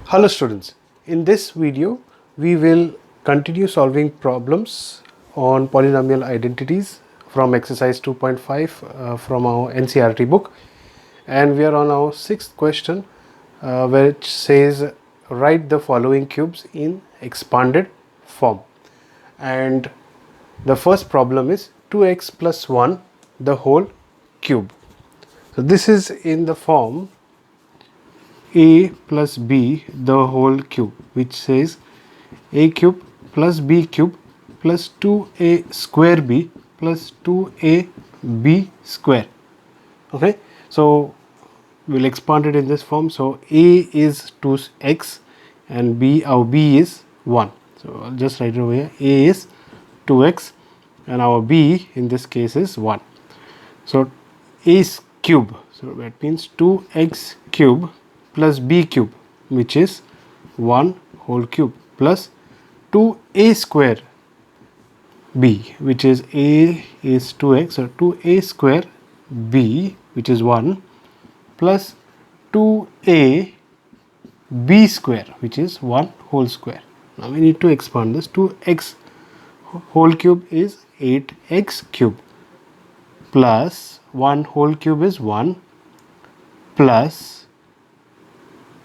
Hello students, in this video we will continue solving problems on polynomial identities from exercise 2.5 from our NCERT book, and we are on our sixth question which says write the following cubes in expanded form. And the first problem is 2x plus 1 the whole cube. So this is in the form a plus b the whole cube, which says a cube plus b cube plus 2a square b plus 2a b square. Okay, so we'll expand it in this form. So a is 2x and b, our b is 1. So I'll just write it over here. A is 2x and our b in this case is 1. So a is cube, so that means 2x cube plus b cube, which is 1 whole cube, plus 2a square b, which is a is 2x, so 2a square b, which is 1, plus 2a b square, which is 1 whole square. Now we need to expand this. 2x whole cube is 8x cube, plus 1 whole cube is 1, plus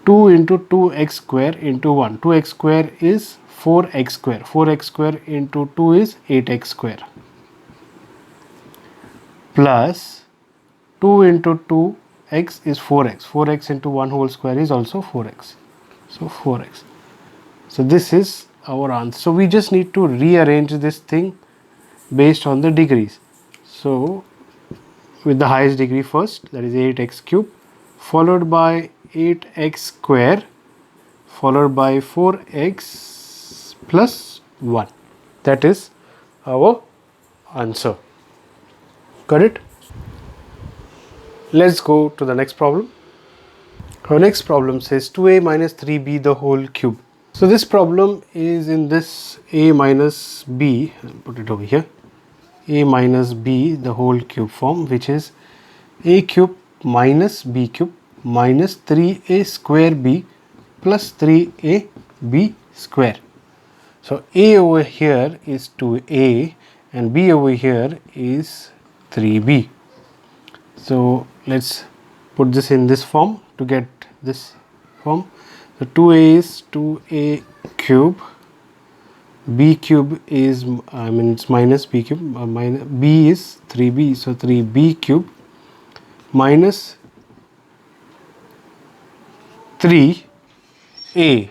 2 into 2x square into 1. 2x square is 4x square. 4x square into 2 is 8x square. Plus 2 into 2x is 4x. 4x into 1 whole square is also 4x. So 4x. So this is our answer. So we just need to rearrange this thing based on the degrees. So with the highest degree first, that is 8x cube, followed by 8x square, followed by 4x plus 1. That is our answer. Got it? Let's go to the next problem. Our next problem says 2a minus 3b the whole cube. So this problem is in this a minus b, put it over here, a minus b the whole cube form, which is a cube minus b cube minus 3a square b plus 3a b square. So a over here is 2a and b over here is 3b. So let's put this in this form to get this form. So 2a is 2a cube, b cube is it's minus b cube, minus b is 3b, so 3b cube minus 3a,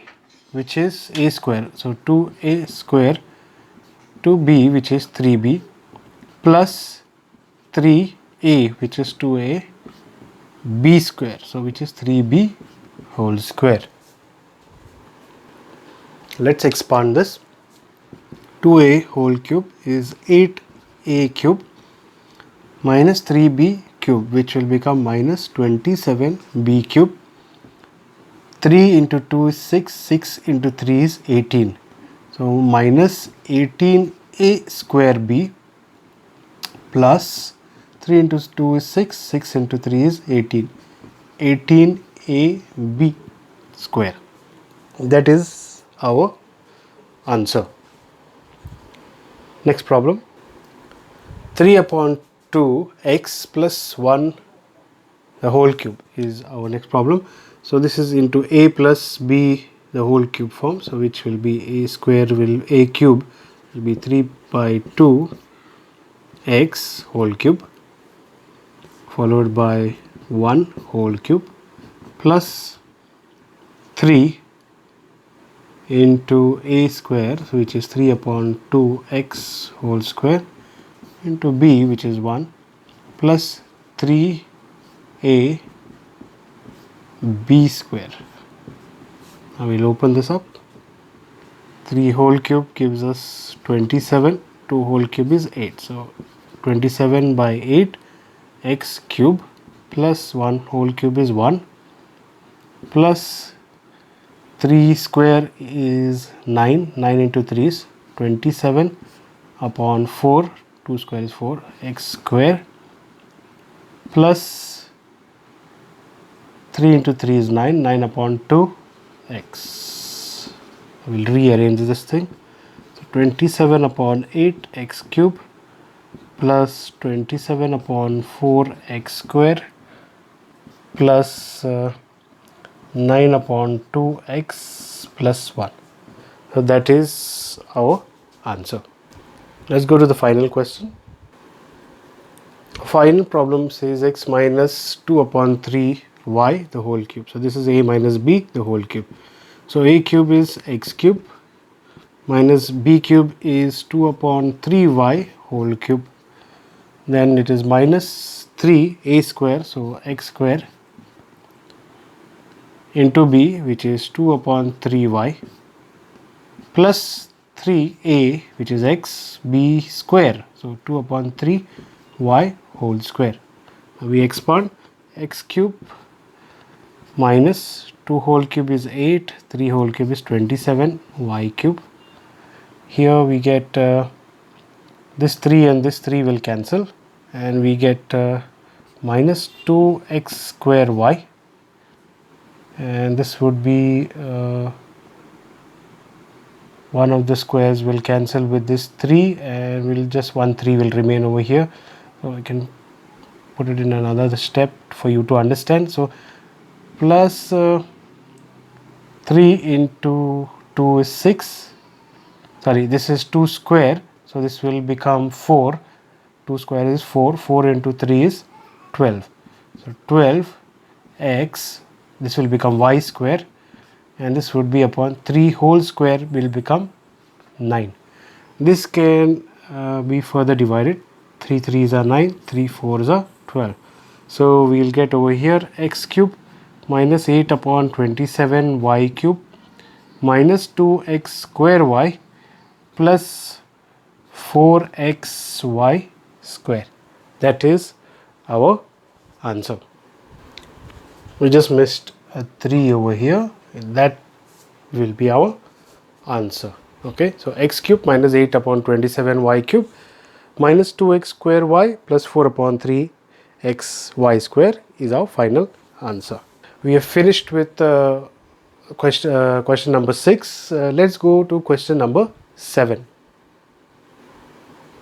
which is a square, so 2a square, 2b, which is 3b, plus 3a, which is 2a b square, so which is 3b whole square. Let's expand this. 2a whole cube is 8a cube minus 3b cube, which will become minus 27b cube. 3 into 2 is 6, 6 into 3 is 18. So minus 18a square b plus 3 into 2 is 6, 6 into 3 is 18. 18ab square. That is our answer. Next problem. 3 upon 2 x plus 1 the whole cube is our next problem. So this is into a plus b the whole cube form, so which will be a square will a cube will be 3 by 2 x whole cube followed by 1 whole cube plus 3 into a square, which is 3 upon 2 x whole square into b, which is 1, plus 3a b square. Now we'll open this up. 3 whole cube gives us 27, 2 whole cube is 8. So 27 by 8 x cube plus 1 whole cube is 1, plus 3 square is 9, 9 into 3 is 27 upon 4, 2 square is 4, x square plus 3 into 3 is 9, 9 upon 2 x. I will rearrange this thing. So 27 upon 8 x cube plus 27 upon 4 x square plus 9 upon 2 x plus 1. So that is our answer. Let's go to the final question. Final problem says x minus 2 upon 3 y the whole cube. So this is a minus b the whole cube. So a cube is x cube minus b cube is 2 upon 3y whole cube. Then it is minus 3a square, so x square into b, which is 2 upon 3y plus 3a, which is x b square, so 2 upon 3y whole square. We expand x cube minus 2 whole cube is 8, 3 whole cube is 27 y cube. Here we get this 3 and this 3 will cancel, and we get minus 2x square y, and this would be one of the squares will cancel with this 3, and will just 1 3 will remain over here. So I can put it in another step for you to understand. So plus 3 into 2 is 6. Sorry, this is 2 square, so this will become 4. 2 square is 4. 4 into 3 is 12. So 12x, this will become y square, and this would be upon 3 whole square will become 9. This can be further divided. 3 3s are 9, 3 4s are 12. So we will get over here x cube minus 8 upon 27 y cube minus 2x square y plus 4xy square. That is our answer. We just missed a 3 over here. That will be our answer. Okay, so x cube minus 8 upon 27 y cube minus 2x square y plus 4 upon 3 x y square is our final answer. We have finished with question number 6. Let's go to question number 7.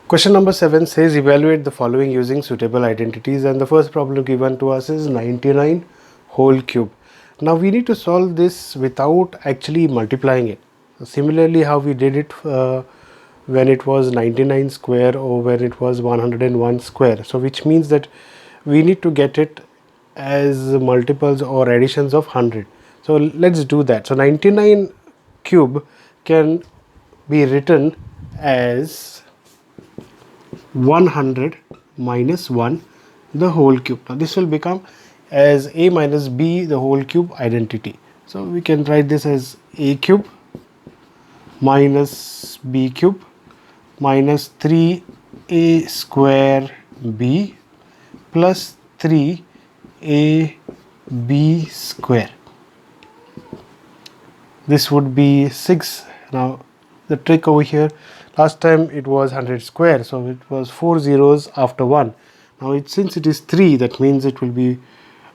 Question number 7 says evaluate the following using suitable identities, and the first problem given to us is 99 whole cube. Now we need to solve this without actually multiplying it. Similarly, how we did it when it was 99 square or when it was 101 square. So which means that we need to get it as multiples or additions of 100. So let's do that. So 99 cube can be written as 100 minus 1 the whole cube. Now this will become as a minus b the whole cube identity. So we can write this as a cube minus b cube minus 3a square b plus 3ab square. This would be 6. Now the trick over here, last time it was 100 square, so it was 4 zeros after 1. Now since it is 3, that means it will be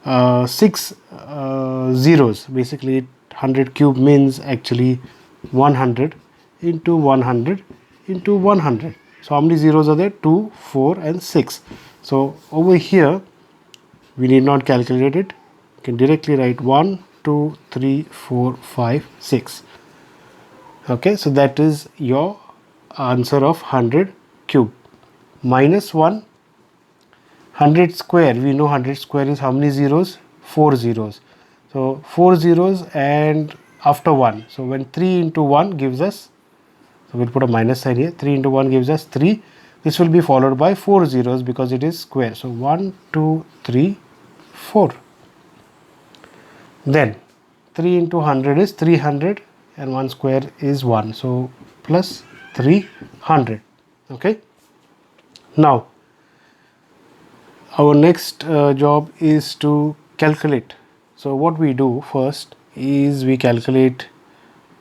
6 zeros. Basically 100 cube means actually 100 into 100 into 100. So how many zeros are there? 2, 4 and 6. So over here we need not calculate it. You can directly write 1, 2, 3, 4, 5, 6. Okay, so that is your answer of 100 cube. Minus 1, 100 square. We know 100 square is how many zeros? 4 zeros. So 4 zeros and after 1. So when 3 into 1 gives us, so we'll put a minus sign here, 3 into 1 gives us 3. This will be followed by 4 zeros because it is square. So 1, 2, 3, 4. Then 3 into 100 is 300 and 1 square is 1. So plus 300. Okay. Now our next job is to calculate. So what we do first is we calculate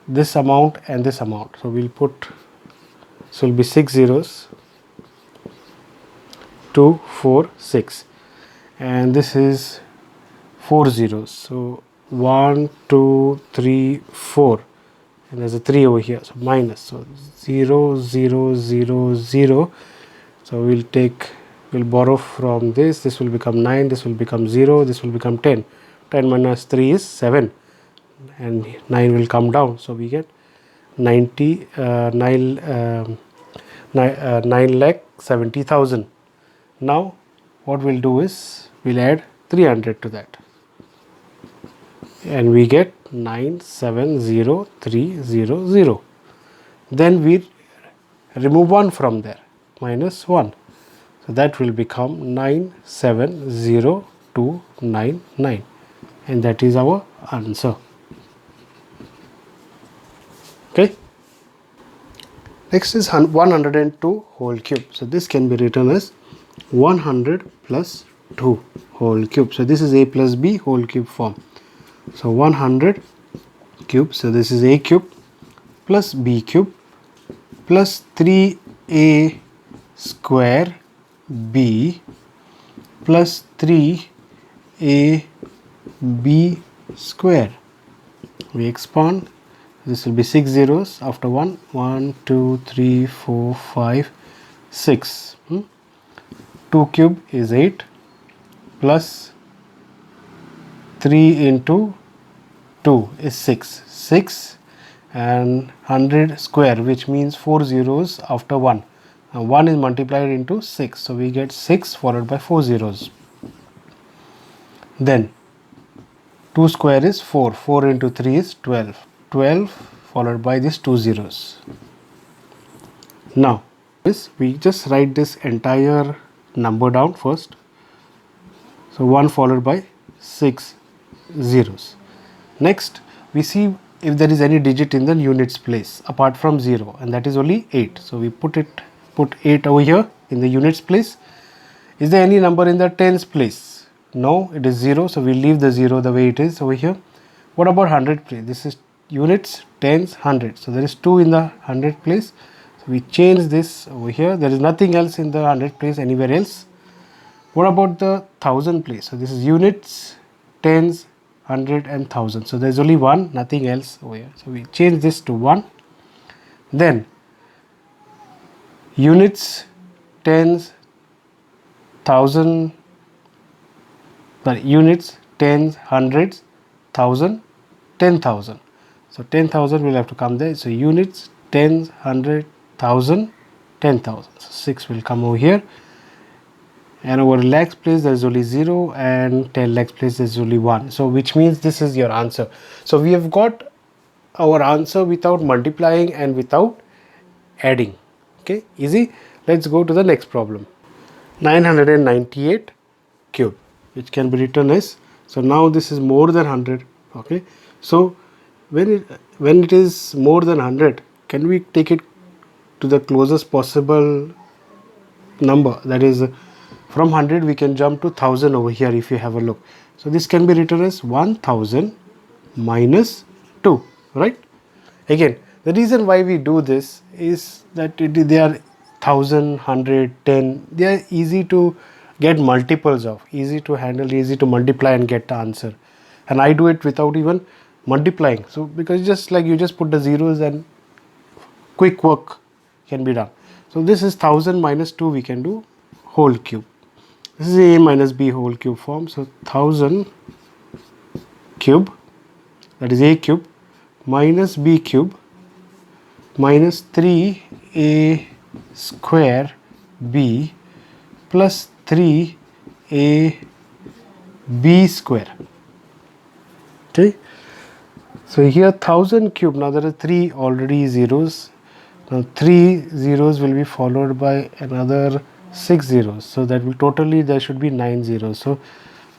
this amount and this amount. So we'll put, so will be 6 zeros, 2, 4, 6, and this is 4 zeros. So 1, 2, 3, 4, and there's a 3 over here, so minus. So 0, 0, 0, 0. So we'll borrow from this. This will become 9, this will become 0, this will become 10. 10 minus 3 is 7, and 9 will come down. So we get 9,70,000. Now what we'll do is we'll add 300 to that, and we get 9,70,300. Then we remove 1 from there, minus 1. So that will become 9,70,299, and that is our answer. Okay. Next is 102 whole cube. So this can be written as 100 plus 2 whole cube. So this is a plus b whole cube form. So 100 cube. So this is a cube plus b cube plus 3a square b plus 3ab square. We expand. This will be 6 zeros after 1. 1, 2, 3, 4, 5, 6. 2 cube is 8 plus 3 into 2 is 6. 6 and 100 square, which means 4 zeros after 1. Now 1 is multiplied into 6. So we get 6 followed by 4 zeros. Then 2 square is 4. 4 into 3 is 12. 12 followed by these 2 zeros. Now we just write this entire number down first. So 1 followed by 6 zeros. Next we see if there is any digit in the units place apart from 0, and that is only 8. So we put 8 over here in the units place. Is there any number in the tens place? No, it is 0. So we leave the 0 the way it is over here. What about 100 place? This is units, tens, 100. So there is 2 in the 100 place. So we change this over here. There is nothing else in the 100 place anywhere else. What about the 1000 place? So this is units, tens, 100 and 1000. So there is only 1, nothing else over here. So we change this to 1. Then units, tens, 1000, units, tens, hundreds, 1000, 10,000. So 10,000 will have to come there. So units, tens, 100, 1000, 10,000. So 6 will come over here. And over lakhs place there is only 0, and 10 lakhs place there is only 1. So which means this is your answer. So we have got our answer without multiplying and without adding. Okay, easy. Let's go to the next problem. 998 cube, which can be written as, so now this is more than 100. Okay, so when it is more than 100, can we take it to the closest possible number? That is, from 100 we can jump to 1000 over here if you have a look. So this can be written as 1000 minus 2, right? Again, the reason why we do this is that they are 1000, 100, 10. They are easy to get multiples of, easy to handle, easy to multiply and get the answer. And I do it without even multiplying. So because just like you just put the zeros and quick work can be done. So this is 1000 minus 2, we can do whole cube. This is a minus b whole cube form. So 1000 cube, that is a cube, minus b cube minus 3a square b plus 3ab square. Okay, so here 1000 cube. Now there are 3 already zeros. Now 3 zeros will be followed by another 6 zeros. So that will totally there should be 9 zeros. So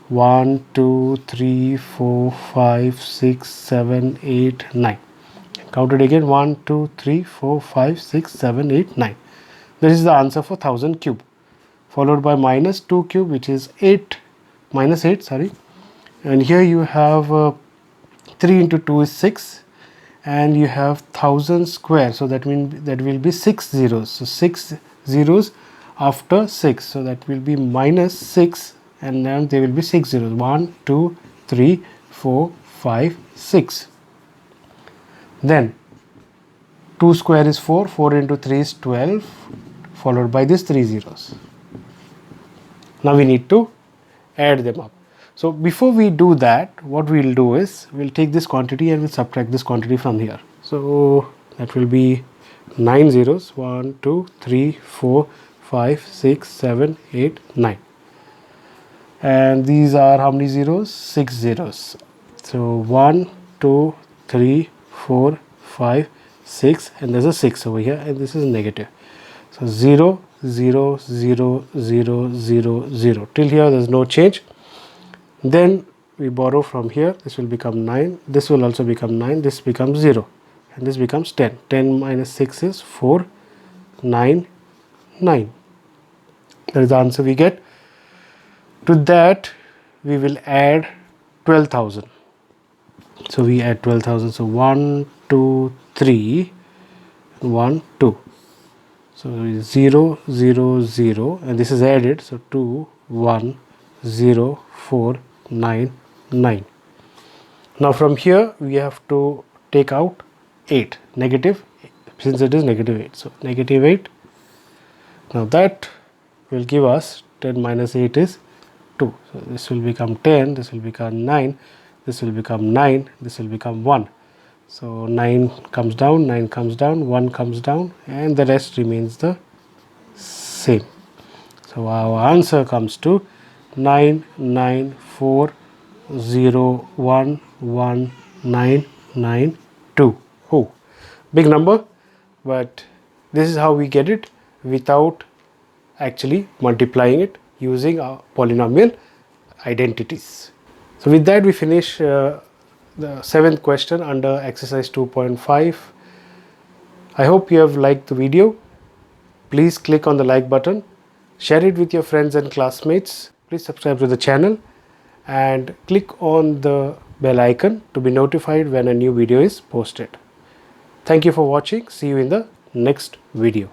1, 2, 3, 4, 5, 6, 7, 8, 9. Count it again. 1, 2, 3, 4, 5, 6, 7, 8, 9. This is the answer for 1000 cube. Followed by minus 2 cube, which is 8, minus 8, sorry. And here you have 3 into 2 is 6, and you have 1000 square. So that means that will be 6 zeros. So 6 zeros after 6. So that will be minus 6, and then there will be 6 zeros. 1, 2, 3, 4, 5, 6. Then 2 square is 4, 4 into 3 is 12, followed by these 3 zeros. Now we need to add them up. So before we do that, what we'll do is we'll take this quantity and we'll subtract this quantity from here. So that will be 9 zeros, 1, 2, 3, 4, 5, 6, 7, 8, 9. And these are how many zeros? 6 zeros. So 1, 2, 3, 4, 5, 6, and there's a 6 over here, and this is negative. So 0, 0, 0, 0, 0, 0. Till here there's no change. Then we borrow from here. This will become 9. This will also become 9. This becomes 0. And this becomes 10. 10 minus 6 is 4, 9, 9. That is the answer we get. To that we will add 12,000. So we add 12,000. So 1, 2, 3, 1, 2. So 0, 0, 0, and this is added. So 2, 1, 0, 4, 9, 9. Now from here we have to take out 8, negative, since it is negative 8. So negative 8. Now that will give us 10 minus 8 is 2. So this will become 10, this will become 9, this will become 9, this will become 1. So 9 comes down, 9 comes down, 1 comes down, and the rest remains the same. So our answer comes to 9, 9, 4, 0, 1, 1, 9, 9, 2. Oh, big number, but this is how we get it without actually multiplying it using our polynomial identities. So with that we finish the 7th question under exercise 2.5. I hope you have liked the video. Please click on the like button, share it with your friends and classmates. Please subscribe to the channel and click on the bell icon to be notified when a new video is posted. Thank you for watching. See you in the next video.